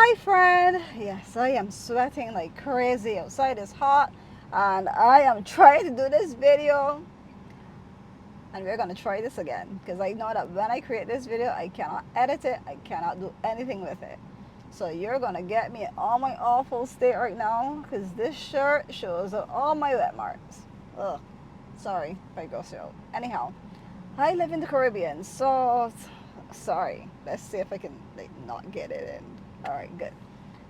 Hi friend. Yes, I am sweating like crazy. Outside is hot and I am trying to do this video and we're gonna try this again because I know that when I create this video I cannot edit it, I cannot do anything with it. So you're gonna get me on my awful state right now because this shirt shows all my wet marks. Ugh. Sorry if I go through. Anyhow, I live in the Caribbean, so sorry. Let's see if I can like not get it in. All right, good.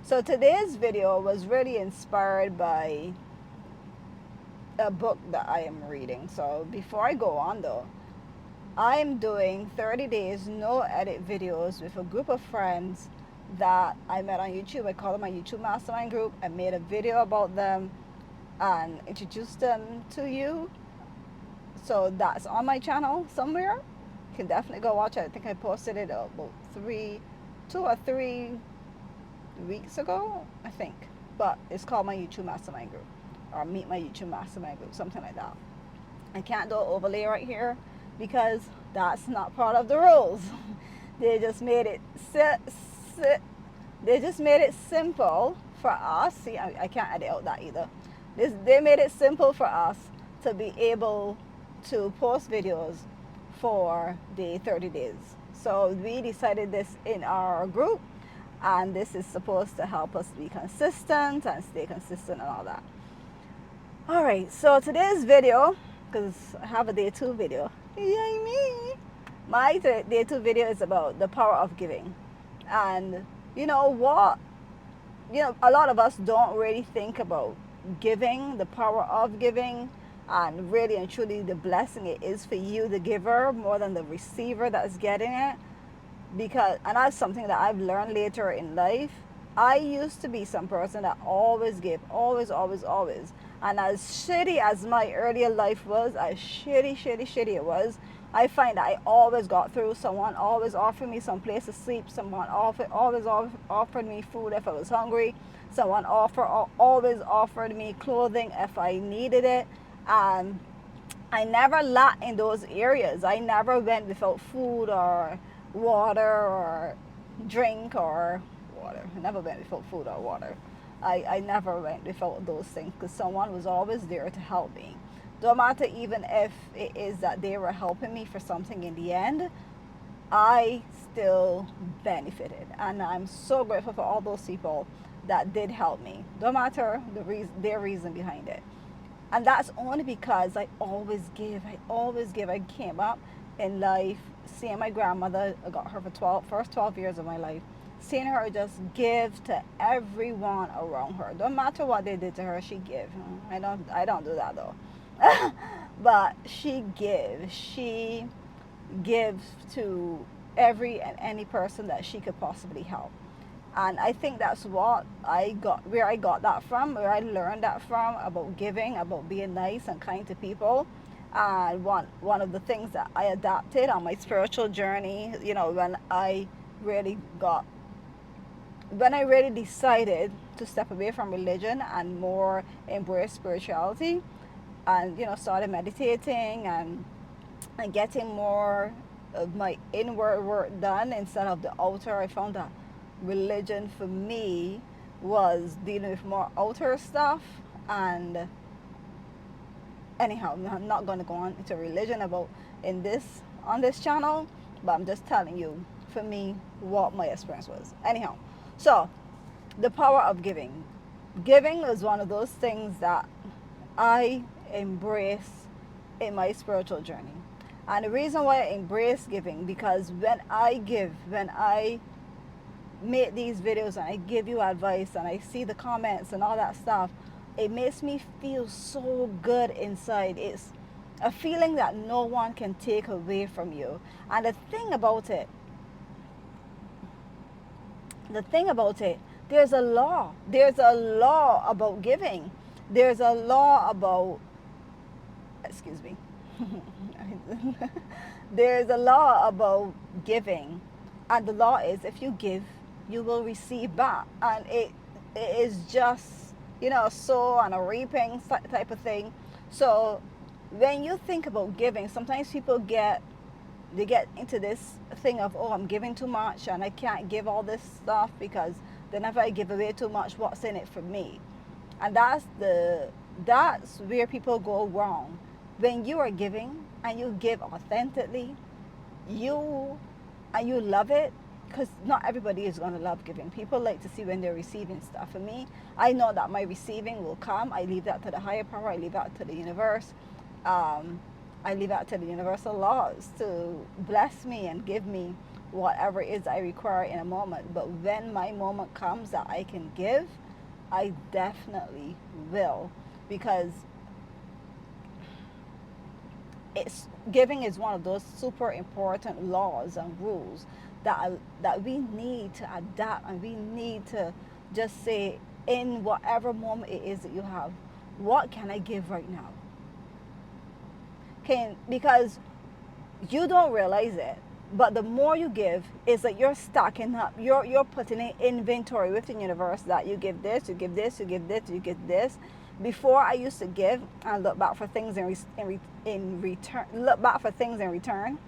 So today's video was really inspired by a book that I am reading. So before I go on though, I'm doing 30 days no edit videos with a group of friends that I met on YouTube. I call them my YouTube mastermind group. I made a video about them and introduced them to you. So that's on my channel somewhere. You can definitely go watch it. I think I posted it about 2 or 3 weeks ago, I think. But it's called my YouTube mastermind group or meet my YouTube mastermind group, something like that. I can't do an overlay right here because that's not part of the rules. They just made it they just made it simple for us. See, I can't edit out that either. They made it simple for us to be able to post videos for the 30 days. So we decided this in our group, and this is supposed to help us be consistent and stay consistent and all that. All right, so today's video, because I have a day 2 video, yay me! My day 2 video is about the power of giving. And you know what? A lot of us don't really think about giving, the power of giving, and really and truly the blessing it is for you, the giver, more than the receiver that's getting it. And that's something that I've learned later in life. I used to be some person that always gave, always, always, always. And as shitty as my earlier life was, as shitty it was, I find that I always got through. Someone always offered me some place to sleep. Someone always offered me food if I was hungry. Someone always offered me clothing if I needed it. And I never lacked in those areas. I never went without food or water or drink or water. I never went without food or water. I never went without those things because someone was always there to help me. Don't matter even if it is that they were helping me for something in the end, I still benefited. And I'm so grateful for all those people that did help me. Don't matter their reason behind it. And that's only because I always give. I came up in life seeing my grandmother. I got her for first 12 years of my life. Seeing her just give to everyone around her. Don't matter what they did to her, she give. I don't do that though. But she gives. She gives to every and any person that she could possibly help. And I think that's what where I got that from, where I learned that from, about giving, about being nice and kind to people. And one of the things that I adapted on my spiritual journey, when I really decided to step away from religion and more embrace spirituality, and started meditating and getting more of my inward work done instead of the outer. I found that religion for me was dealing with more outer stuff. And anyhow, I'm not going to go on into religion on this channel, but I'm just telling you for me what my experience was. Anyhow, so the power of giving is one of those things that I embrace in my spiritual journey. And the reason why I embrace giving, because when I make these videos and I give you advice and I see the comments and all that stuff, it makes me feel so good inside. It's a feeling that no one can take away from you. And the thing about it, there's a law about giving. There's a law about, excuse me. There's a law about giving, and the law is if you give, you will receive back. And it is just sow and a reaping type of thing. So when you think about giving, sometimes people get into this thing of, oh, I'm giving too much and I can't give all this stuff because then if I give away too much, what's in it for me? And that's where people go wrong. When you are giving and you give authentically, you and you love it, because not everybody is going to love giving. People like to see when they're receiving stuff. For me, I know that my receiving will come. I leave that to the higher power. I leave that to the universe. I leave that to the universal laws to bless me and give me whatever it is I require in a moment. But when my moment comes that I can give, I definitely will, because it's giving is one of those super important laws and rules that we need to adapt, and we need to just say, in whatever moment it is that you have, what can I give right now? Because you don't realize it, but the more you give, is that you're stacking up. You're putting in inventory with the universe that you give this, you give this, you give this, you give this. Before, I used to give and look back for things in return. Look back for things in return,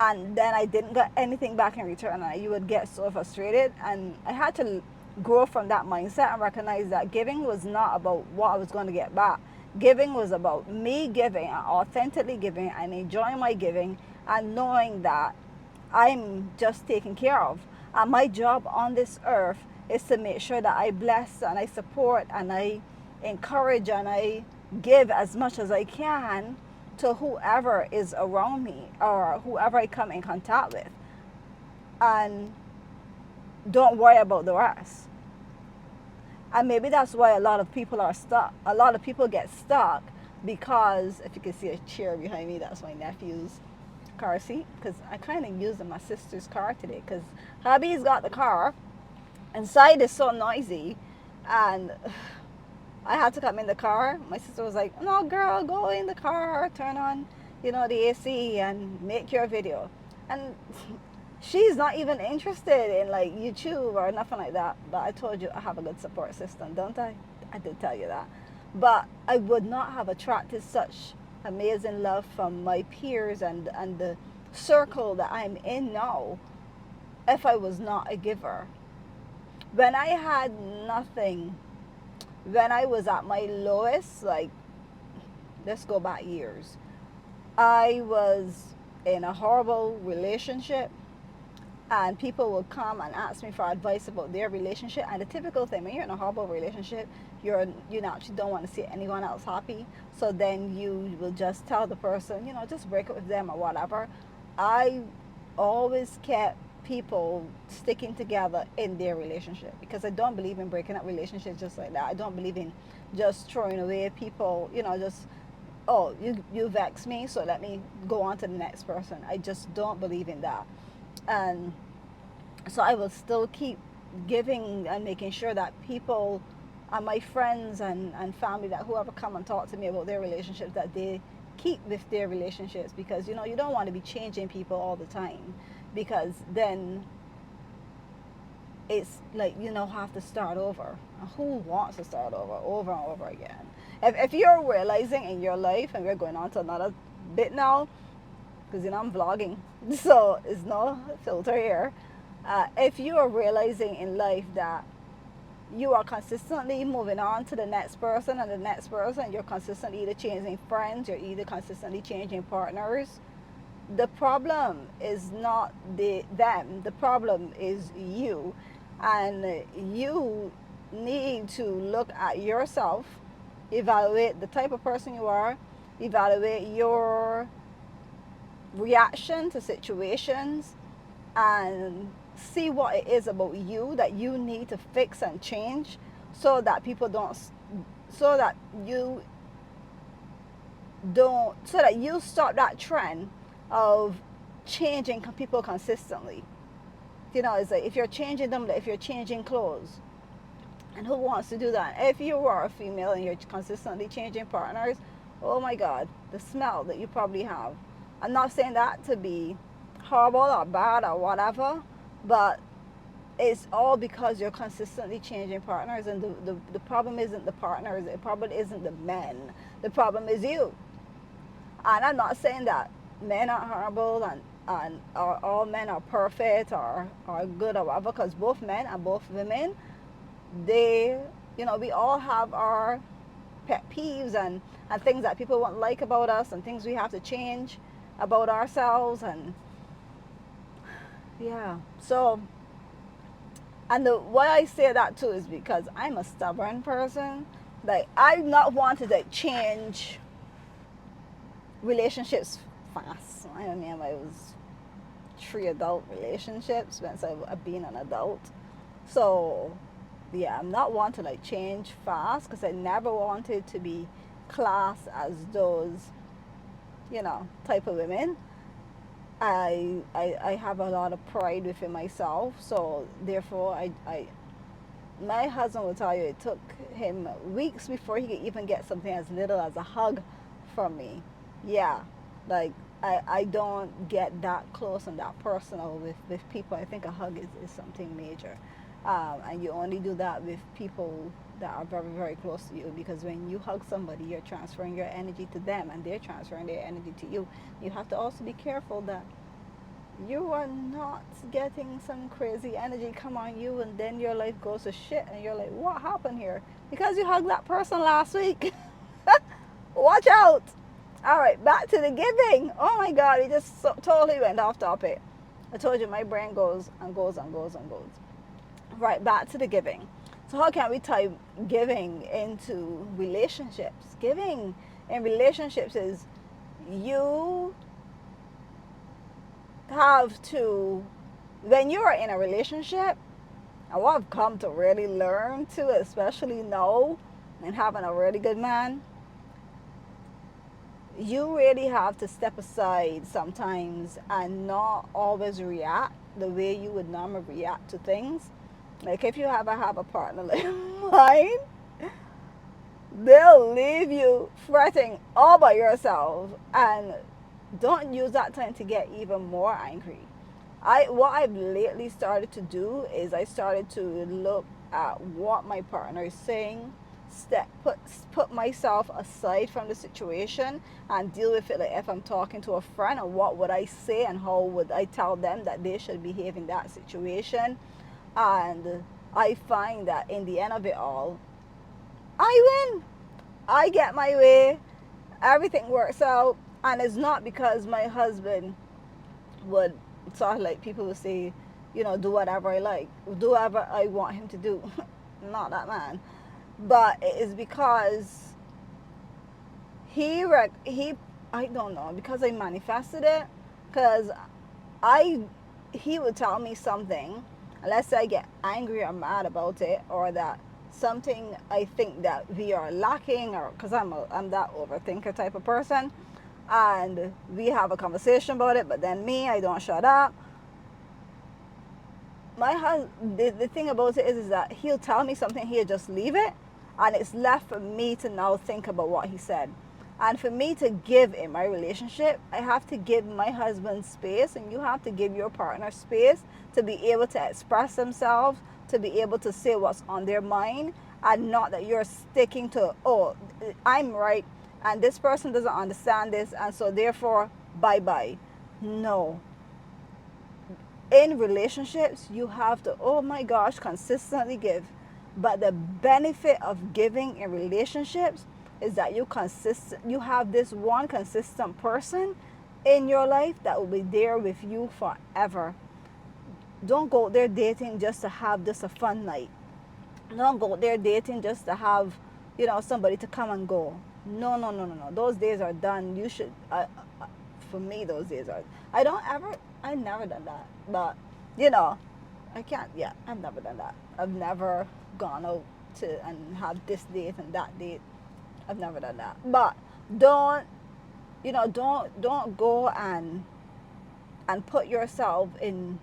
and then I didn't get anything back in return, and you would get so frustrated. And I had to grow from that mindset and recognize that giving was not about what I was going to get back. Giving was about me giving and authentically giving and enjoying my giving, and knowing that I'm just taken care of. And my job on this earth is to make sure that I bless and I support and I encourage and I give as much as I can to whoever is around me or whoever I come in contact with. And don't worry about the rest. And maybe that's why a lot of people are stuck. A lot of people get stuck because, if you can see a chair behind me, that's my nephew's car seat. Because I kind of used my sister's car today, because hubby's got the car. Inside is so noisy, and I had to come in the car. My sister was like, "No, girl, go in the car, turn on, the AC and make your video." And she's not even interested in like YouTube or nothing like that. But I told you I have a good support system, don't I? I did tell you that. But I would not have attracted such amazing love from my peers and the circle that I'm in now if I was not a giver. When I had nothing, when I was at my lowest, like, let's go back years, I was in a horrible relationship, and people would come and ask me for advice about their relationship. And the typical thing, when you're in a horrible relationship, you actually don't want to see anyone else happy, so then you will just tell the person, just break up with them or whatever. I always kept people sticking together in their relationship, because I don't believe in breaking up relationships just like that. I don't believe in just throwing away people, just, oh, you vex me, so let me go on to the next person. I just don't believe in that. And so I will still keep giving and making sure that people and my friends and family, that whoever come and talk to me about their relationships, that they keep with their relationships, because you don't want to be changing people all the time, because then it's like have to start over. And who wants to start over and over again? If you're realizing in your life, and we're going on to another bit now, because I'm vlogging, so it's no filter here. If you are realizing in life that you are consistently moving on to the next person and the next person, you're consistently either changing friends, you're either consistently changing partners, the problem is not them. The problem is you. And you need to look at yourself, evaluate the type of person you are, evaluate your reaction to situations, and see what it is about you that you need to fix and change, so that you stop that trend of changing people consistently. It's like, if you're changing them, if you're changing clothes, and who wants to do that? If you are a female and you're consistently changing partners, oh my God, the smell that you probably have. I'm not saying that to be horrible or bad or whatever, but it's all because you're consistently changing partners. And the problem isn't the partners, the problem isn't the men, the problem is you. And I'm not saying that men are horrible and and all men are perfect or good or whatever, because both men and both women, they, we all have our pet peeves and things that people won't like about us and things we have to change about ourselves. And yeah, so, and why I say that too is because I'm a stubborn person. Like, I'm not wanted to change relationships fast. I mean, I was 3 adult relationships since I've been an adult. So yeah, I'm not one to like change fast, because I never wanted to be classed as those, type of women. I have a lot of pride within myself, so therefore my husband will tell you it took him weeks before he could even get something as little as a hug from me. Yeah, like I don't get that close and that personal with people. I think a hug is something major. And you only do that with people that are very, very close to you, because when you hug somebody, you're transferring your energy to them and they're transferring their energy to you. You have to also be careful that you are not getting some crazy energy come on you and then your life goes to shit and you're like, what happened here? Because you hugged that person last week. Watch out. All right, back to the giving. Oh my God, it just totally went off topic. I told you my brain goes and goes and goes and goes. Right, back to the giving. So how can we tie giving into relationships? Giving in relationships is, you have to, when you are in a relationship, and what I've come to really learn to, especially know, and having a really good man, you really have to step aside sometimes and not always react the way you would normally react to things. Like, if you ever have a partner like mine, they'll leave you fretting all by yourself, and don't use that time to get even more angry. What I've lately started to do is I started to look at what my partner is saying, put myself aside from the situation and deal with it. Like, if I'm talking to a friend, and what would I say and how would I tell them that they should behave in that situation. And I find that in the end of it all, I win. I get my way. Everything works out. And it's not because my husband would sort of, like people would say, do whatever I like, do whatever I want him to do. Not that man. But it is because he I don't know, because I manifested it. Because I he would tell me something, let's say I get angry or mad about it, or that something I think that we are lacking, or because I'm that overthinker type of person, and we have a conversation about it, but then I don't shut up. My husband, the thing about it is that he'll tell me something, he'll just leave it, and it's left for me to now think about what he said. And for me to give in my relationship, I have to give my husband space, and you have to give your partner space to be able to express themselves, to be able to say what's on their mind, and not that you're sticking to, oh, I'm right, and this person doesn't understand this, and so therefore, bye bye. No. In relationships, you have to, oh my gosh, consistently give. But the benefit of giving in relationships is that you have this one consistent person in your life that will be there with you forever. Don't go there dating just to have just a fun night. Don't go there dating just to have, somebody to come and go. No, no, no, no, no. Those days are done. You should, for me, those days are. I never done that. But, I can't, yeah, I've never done that. I've never gone out to and have this date and that date. I've never done that. But don't, don't go and put yourself in,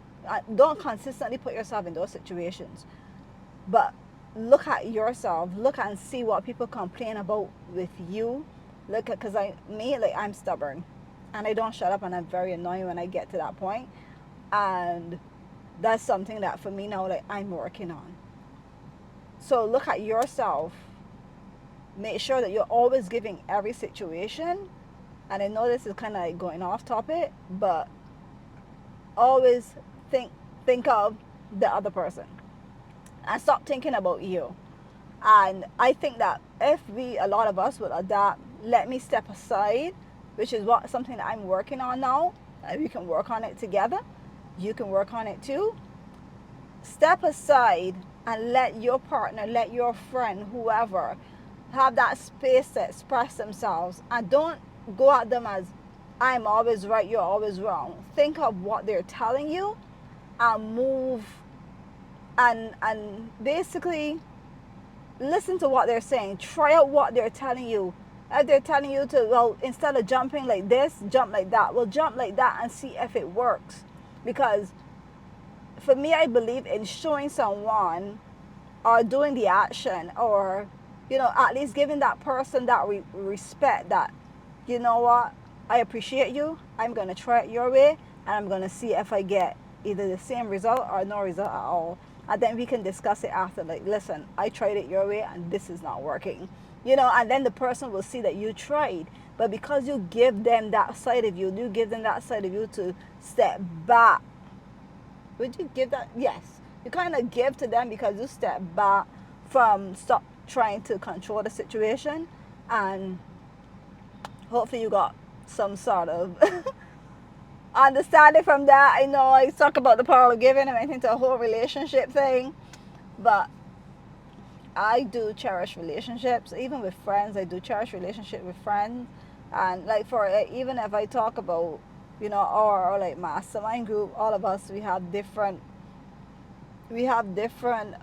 don't consistently put yourself in those situations. But look at yourself, look and see what people complain about with you. Look at, because I'm stubborn, and I don't shut up, and I'm very annoying when I get to that point. And that's something that for me now, like, I'm working on. So look at yourself, make sure that you're always giving every situation. And I know this is kind of like going off topic, but always think of the other person and stop thinking about you. And I think that if a lot of us would adapt, let me step aside, which is what something that I'm working on now. We can work on it together. You can work on it too. Step aside and let your partner, let your friend, whoever, have that space to express themselves. And don't go at them as, I'm always right, you're always wrong. Think of what they're telling you and move, and basically listen to what they're saying. Try out what they're telling you. If they're telling you to, well, instead of jumping like this, jump like that. Well, jump like that and see if it works. Because for me, I believe in showing someone or doing the action, or, at least giving that person that respect, that, you know what, I appreciate you. I'm going to try it your way, and I'm going to see if I get either the same result or no result at all. And then we can discuss it after, like, listen, I tried it your way and this is not working. And then the person will see that you tried. But because you give them that side of you, to step back. Would you give that? Yes. You kind of give to them because you step back from stop trying to control the situation, and hopefully you got some sort of understanding from that. I know I talk about the power of giving and went into a whole relationship thing, but I do cherish relationships. Even with friends, I do cherish relationship with friends. And like for even if I talk about, or like mastermind group, all of us, we have different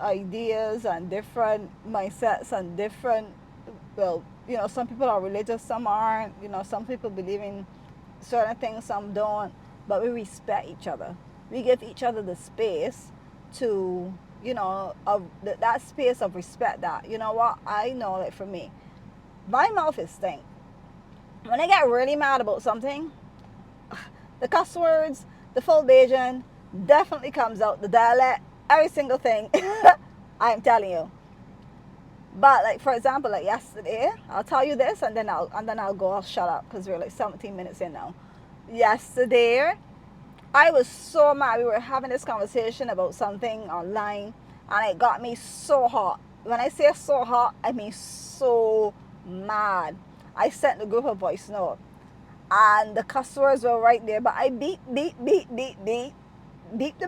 ideas and different mindsets and different, well, some people are religious, some aren't, some people believe in certain things, some don't, but we respect each other. We give each other the space to, that space of respect. That, you know what, I know, like for me, my mouth is stink. When I get really mad about something, the cuss words, the full Bayesian definitely comes out, the dialect, every single thing. I'm telling you. But like for example, like yesterday, I'll tell you this, and then I'll shut up because we're like 17 minutes in now. Yesterday, I was so mad. We were having this conversation about something online, and it got me so hot. When I say so hot, I mean so mad. I sent the group a voice note, and the customers were right there, but I beat them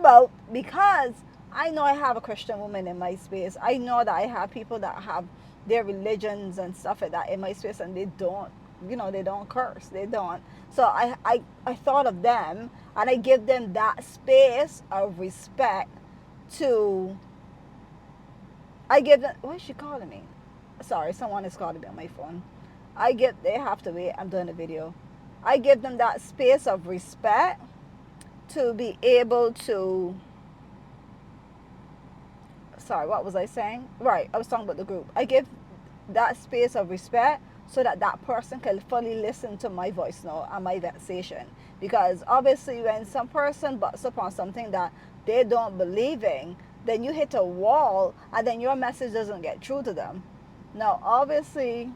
out because I know I have a Christian woman in my space. I know that I have people that have their religions and stuff like that in my space, and they don't, they don't curse. They don't. So I thought of them, and I give them that space of respect to, I give them, what is she calling me? Sorry, someone is calling me on my phone. They have to wait. I'm doing a video. I give them that space of respect to be able to, sorry, what was I saying? Right, I was talking about the group. I give that space of respect so that that person can fully listen to my voice note and my vexation. Because obviously when some person butts up on something that they don't believe in, then you hit a wall, and then your message doesn't get through to them. Aww.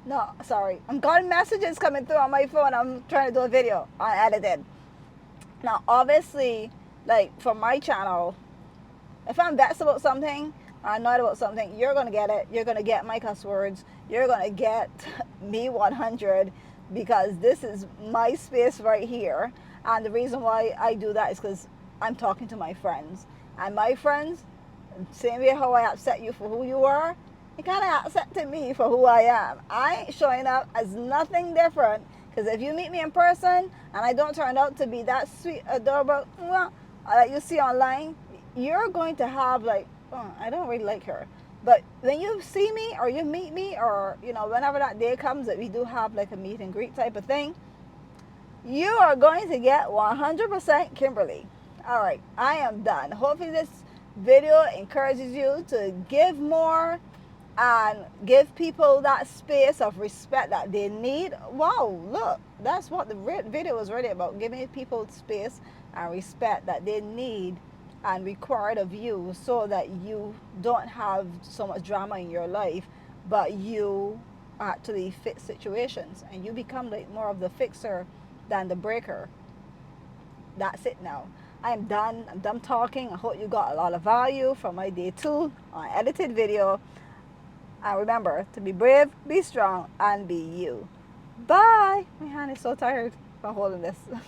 No, sorry. I'm got messages coming through on my phone. I'm trying to do a video. I edited. Now, obviously, like for my channel, if I'm vexed about something, I'm annoyed about something, you're going to get it. You're going to get my cuss words. You're going to get me 100, because this is my space right here. And the reason why I do that is because I'm talking to my friends. And my friends, same way how I upset you for who you are, you kind of accepted me for who I am. I ain't showing up as nothing different, because if you meet me in person and I don't turn out to be that sweet, adorable that you see online, you're going to have like, oh, I don't really like her. But when you see me or you meet me, or whenever that day comes that we do have like a meet and greet type of thing, you are going to get 100% Kimberly. All right, I am done. Hopefully this video encourages you to give more and give people that space of respect that they need. Wow, look, that's what the video was really about, giving people space and respect that they need and required of you, so that you don't have so much drama in your life, but you actually fix situations, and you become like more of the fixer than the breaker. That's it now. I am done. I'm done talking. I hope you got a lot of value from my day 2 edited video. And remember to be brave, be strong, and be you. Bye. My hand is so tired from holding this.